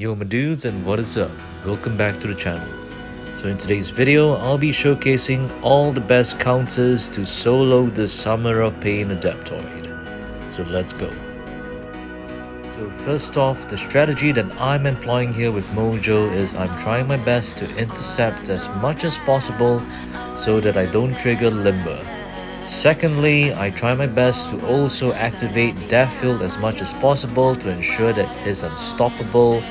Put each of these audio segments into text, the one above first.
Yo my dudes, and what is up? Welcome back to the channel. So in today's video, I'll be showcasing all the best counters to solo the Summer of Pain Adaptoid. So let's go. So first off, the strategy that I'm employing here with Mojo is I'm trying my best to intercept as much as possible so that I don't trigger Limber. Secondly, I try my best to also activate Deathfield as much as possible to ensure that his Unstoppable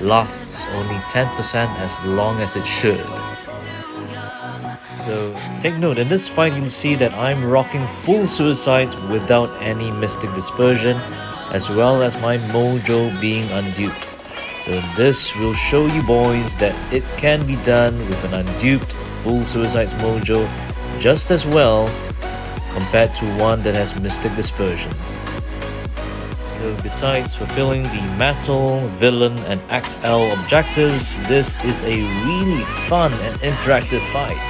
lasts only 10% as long as it should. So take note, in this fight you'll see that I'm rocking full suicides without any Mystic Dispersion, as well as my Mojo being unduped. So this will show you boys that it can be done with an unduped full suicides Mojo just as well compared to one that has Mystic Dispersion. So besides fulfilling the Metal, Villain and XL objectives, this is a really fun and interactive fight.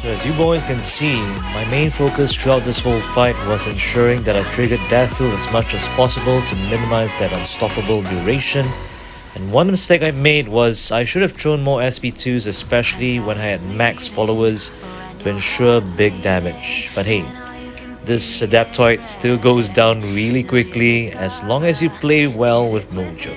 So as you boys can see, my main focus throughout this whole fight was ensuring that I triggered Deathfield as much as possible to minimize that Unstoppable duration. And one mistake I made was I should have thrown more SP2s, especially when I had max followers, to ensure big damage. But hey, this Adaptoid still goes down really quickly as long as you play well with Mojo.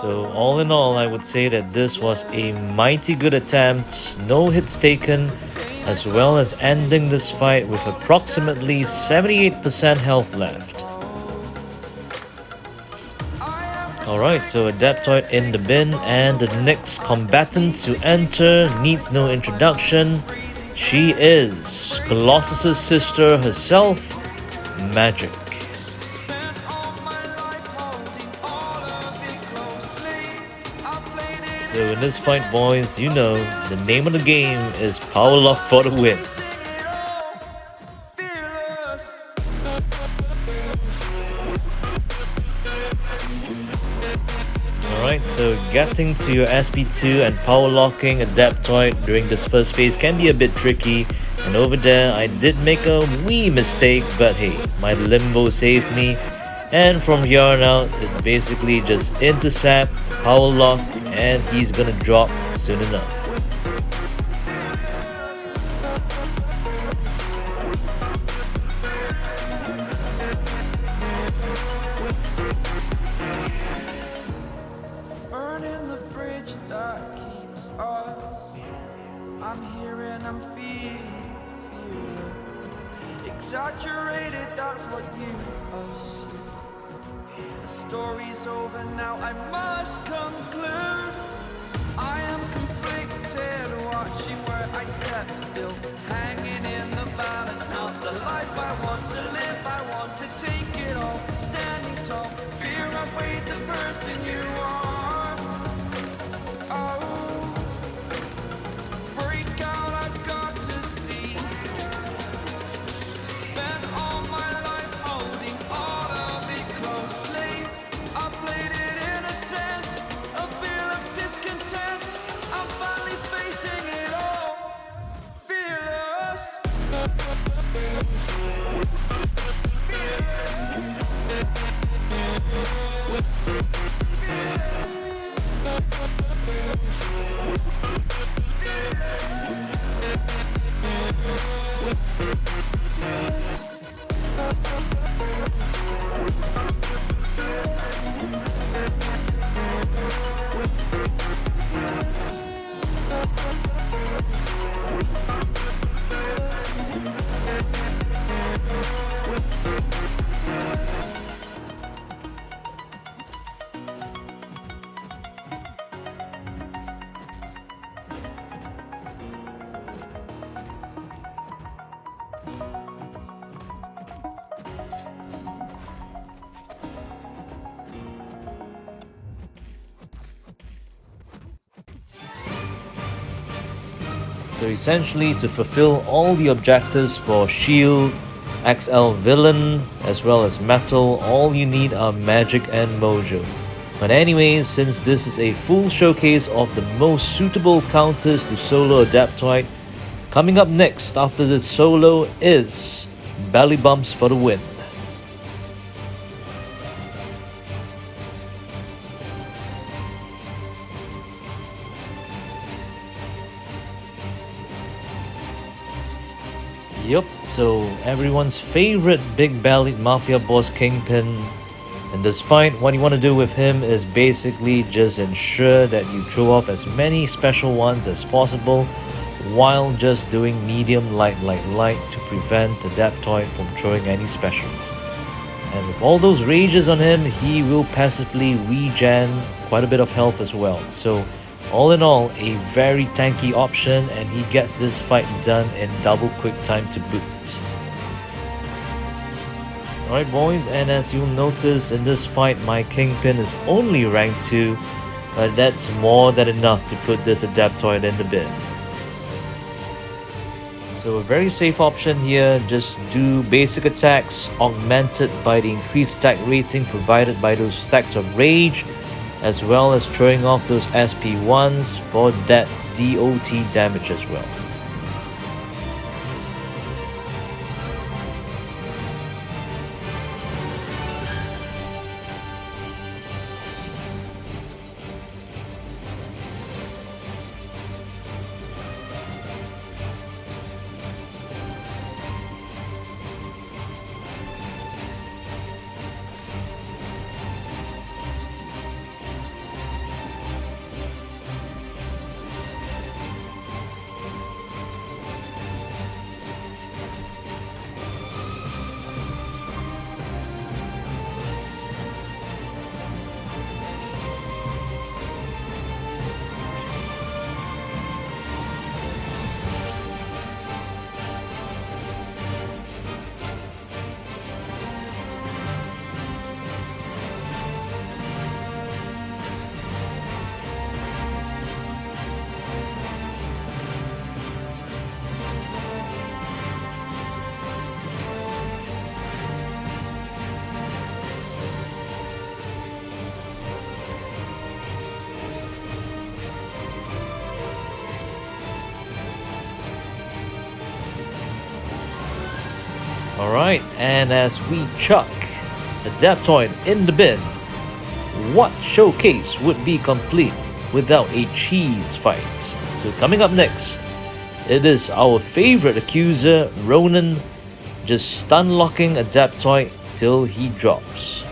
So all in all, I would say that this was a mighty good attempt, no hits taken, as well as ending this fight with approximately 78% health left. Alright, so Adaptoid in the bin, and the next combatant to enter needs no introduction. She is Colossus's sister herself, Magic. So in this fight, boys, you know, the name of the game is Power Lock for the win. Alright, so getting to your SP2 and power locking Adaptoid during this first phase can be a bit tricky. And over there, I did make a wee mistake, but hey, my Limbo saved me. And from here on out, it's basically just intercept, power lock, and he's gonna drop soon enough. Burning the bridge that keeps us. I'm here and I'm faded, that's what you assume. The story's over now, I must conclude. I am conflicted, watching where I step still, hanging in the balance, not the life I want to live. I want to take it all, standing tall, fear outweighed the person you are. Oh, break out, I've got to see. Spent all my life holding all of it closely. I played it innocent, a feel of discontent. I'm finally facing it all, fearless. So essentially, to fulfill all the objectives for Shield, XL Villain, as well as Metal, all you need are Magic and Mojo. But anyways, since this is a full showcase of the most suitable counters to solo Adaptoid, coming up next after this solo is Belly Bumps for the win. Yup, so everyone's favorite big-bellied mafia boss Kingpin. In this fight, what you want to do with him is basically just ensure that you throw off as many special ones as possible while just doing medium light to prevent Adaptoid from throwing any specials. And with all those rages on him, he will passively regen quite a bit of health as well. So all in all, a very tanky option, and he gets this fight done in double quick time to boot. Alright boys, and as you'll notice in this fight, my Kingpin is only rank 2, but that's more than enough to put this Adaptoid in the bin. So a very safe option here, just do basic attacks augmented by the increased attack rating provided by those stacks of rage, as well as throwing off those SP1s for that DOT damage as well. Alright, and as we chuck Adaptoid in the bin, what showcase would be complete without a cheese fight? So coming up next, it is our favorite accuser, Ronan, just stun locking Adaptoid till he drops.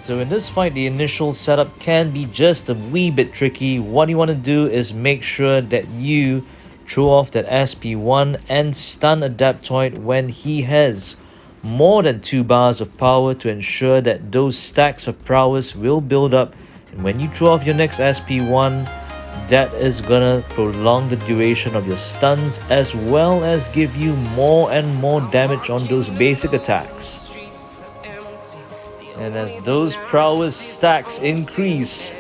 So in this fight, the initial setup can be just a wee bit tricky. What you want to do is make sure that you throw off that SP1 and stun Adaptoid when he has more than 2 bars of power to ensure that those stacks of prowess will build up, and when you throw off your next SP1, that is gonna prolong the duration of your stuns as well as give you more and more damage on those basic attacks. And as those prowess stacks increase,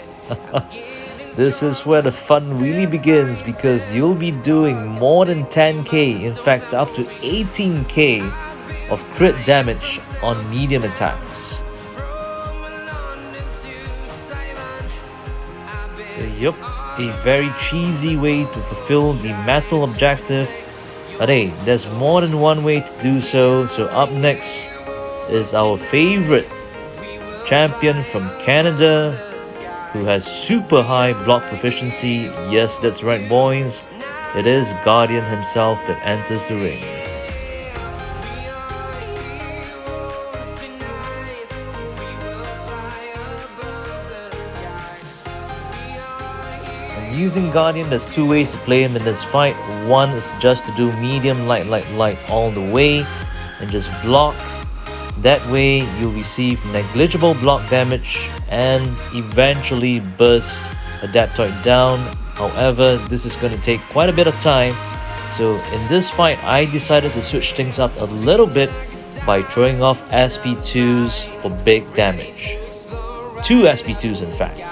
this is where the fun really begins, because you'll be doing more than 10k, in fact up to 18k of crit damage on medium attacks. So, yup, a very cheesy way to fulfill the metal objective, but hey, there's more than one way to do so. So up next is our favorite champion from Canada, who has super high block proficiency. Yes, that's right boys, it is Guardian himself that enters the ring. Using Guardian, there's two ways to play him in this fight. One is just to do medium, light all the way and just block. That way you'll receive negligible block damage and eventually burst Adaptoid down. However, this is going to take quite a bit of time. So in this fight, I decided to switch things up a little bit by throwing off SP2s for big damage. 2 SP2s in fact.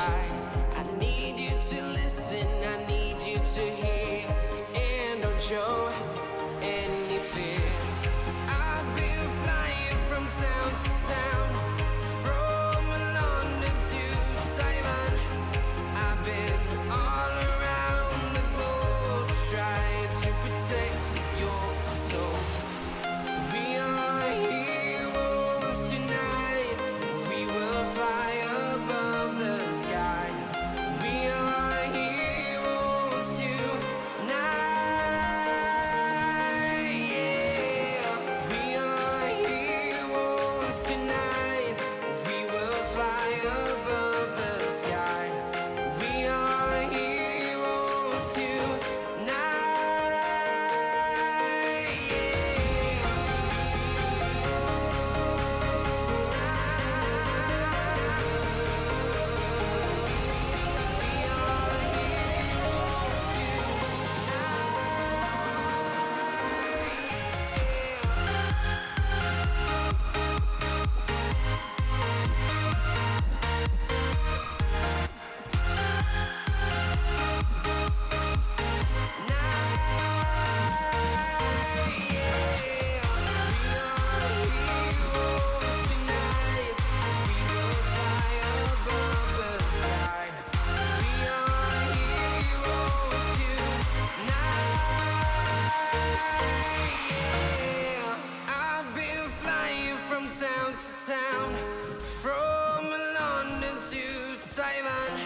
From London to Taiwan,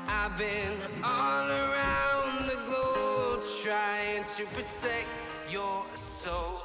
I've been all around the globe trying to protect your soul.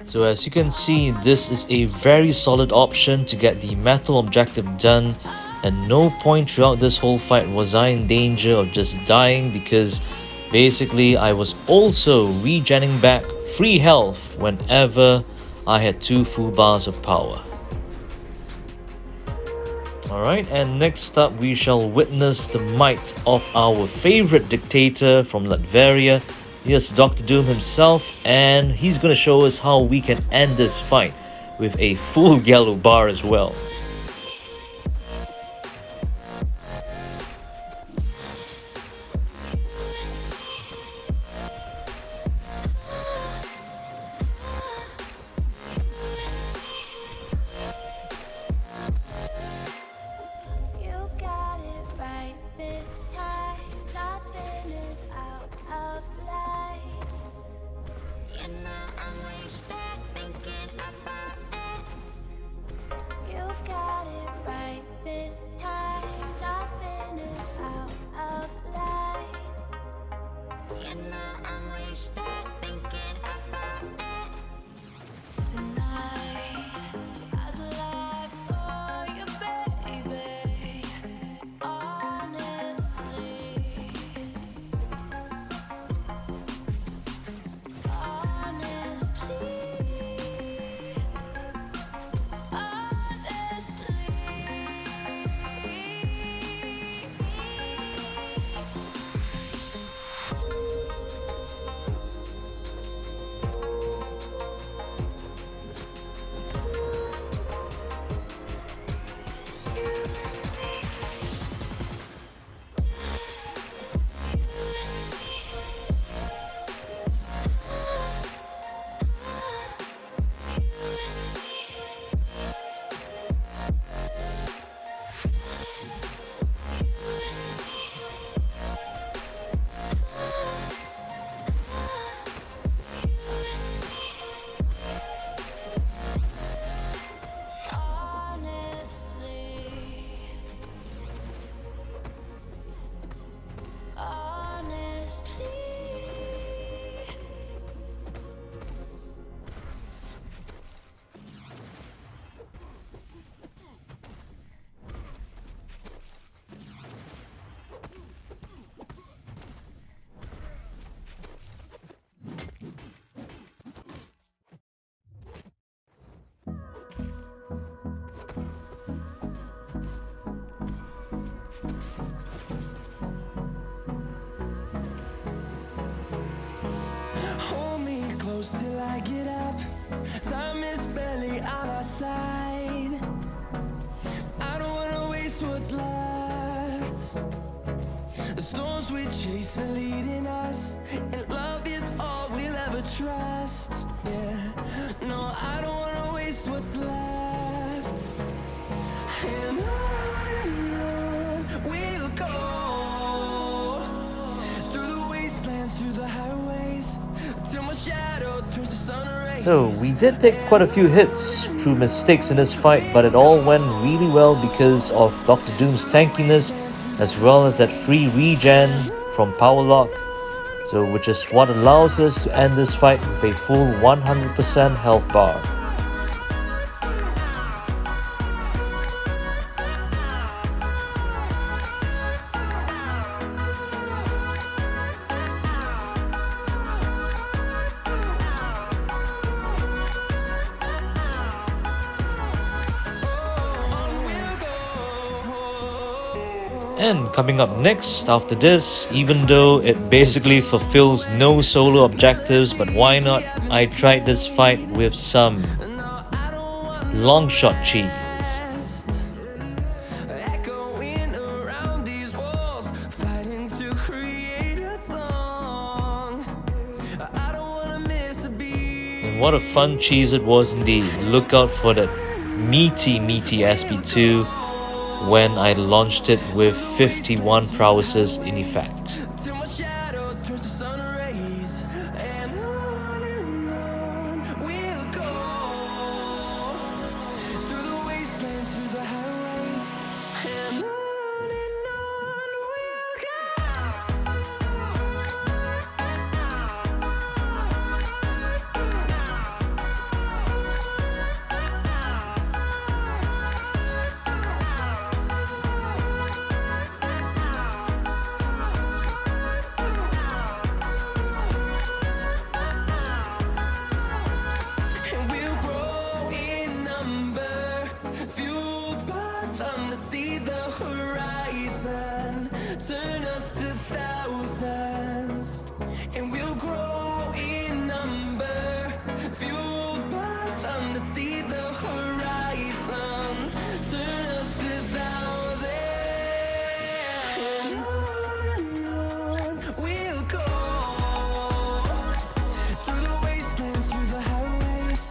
So as you can see, this is a very solid option to get the metal objective done, and no point throughout this whole fight was I in danger of just dying, because basically I was also regenning back free health whenever I had 2 full bars of power. Alright, and next up we shall witness the might of our favorite dictator from Latveria. Yes, Dr. Doom himself, and he's gonna show us how we can end this fight with a full yellow bar as well. I get up. Time is barely on our side. I don't wanna waste what's left. The storms we chase are leading us, and love is all we'll ever trust. Yeah, no, I don't wanna waste what's left. And on we'll go, through the wastelands, through the highways, till my shadow turns to sun rays. So we did take quite a few hits through mistakes in this fight, but it all went really well because of Dr. Doom's tankiness, as well as that free regen from Power Lock, so which is what allows us to end this fight with a full 100% health bar. And coming up next after this, even though it basically fulfills no solo objectives, but why not, I tried this fight with some Longshot cheese. Echoing around these walls, fighting to create a song. I don't wanna miss a beat. And what a fun cheese it was indeed. Look out for that meaty SP2 when I launched it with 51 prowesses in effect. Till my shadow turns to sun rays, and on we'll go, through the wastelands, through the highways, and on we'll go. And we'll grow in number, fueled by them to see the horizon, turn us to thousands. And we'll grow in number, fueled by them to see the horizon, turn us to thousands. And on we'll go, through the wastelands, through the highways,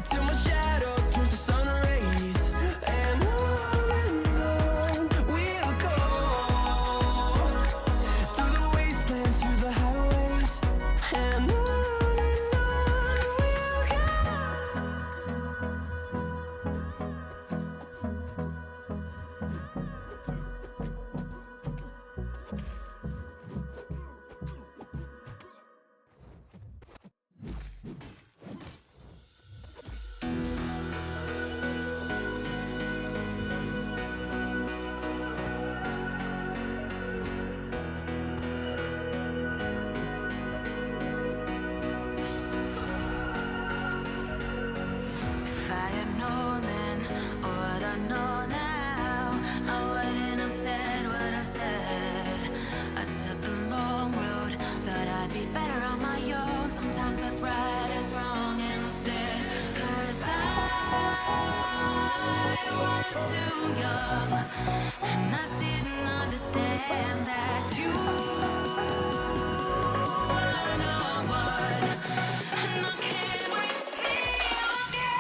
till my shadow turns to sun rays. And on we'll go, through the wastelands, through the highways, and on we'll go. If I had known then what I know now, I wouldn't have said what I said. I took the long road, thought I'd be better on my own. Sometimes what's right is wrong instead. 'Cause I was too young, and I didn't understand that you were not one. And I can't wait to see you again.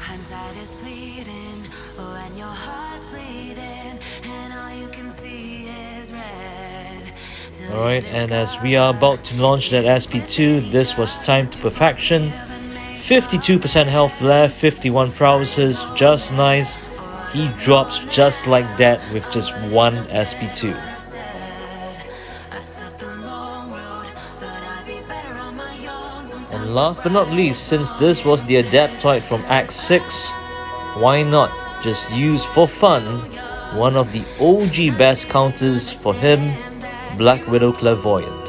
Hindsight is fleeting, when your heart's bleeding, and all you can see is red. Alright, and as we are about to launch that SP2, this was time to perfection. 52% health left, 51 prowesses, just nice. He drops just like that with just one SP2. I took the long road, And last but not least, since this was the Adaptoid from Act 6, why not just use for fun one of the OG best counters for him, Black Widow Clairvoyant.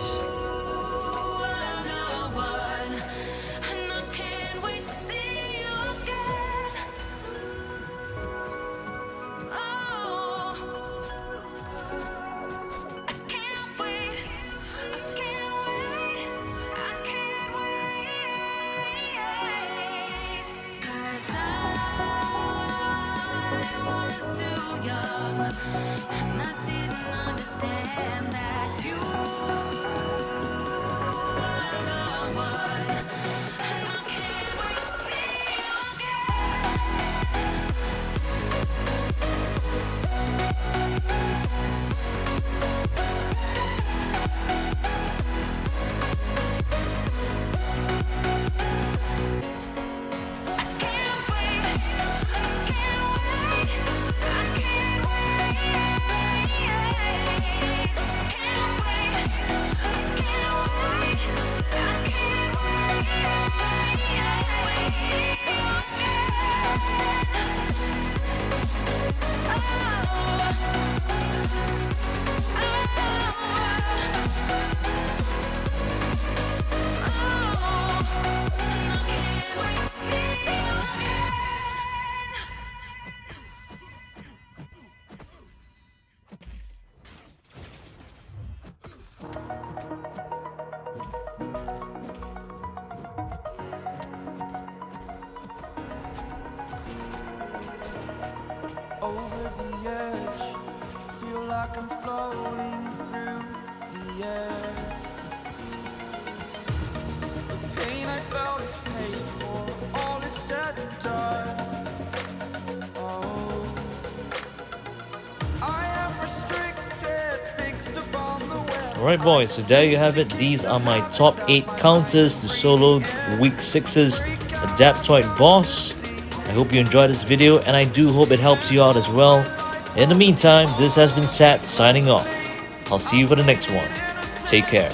Over the edge, feel like I'm floating through the air. The pain I felt is paid for, all is said and done. Oh, I am restricted, fixed upon the web. Alright boys, so there you have it. These are my top 8 counters to solo Week 6's Adaptoid boss. I hope you enjoyed this video, and I do hope it helps you out as well. In the meantime, this has been Sat signing off. I'll see you for the next one. Take care.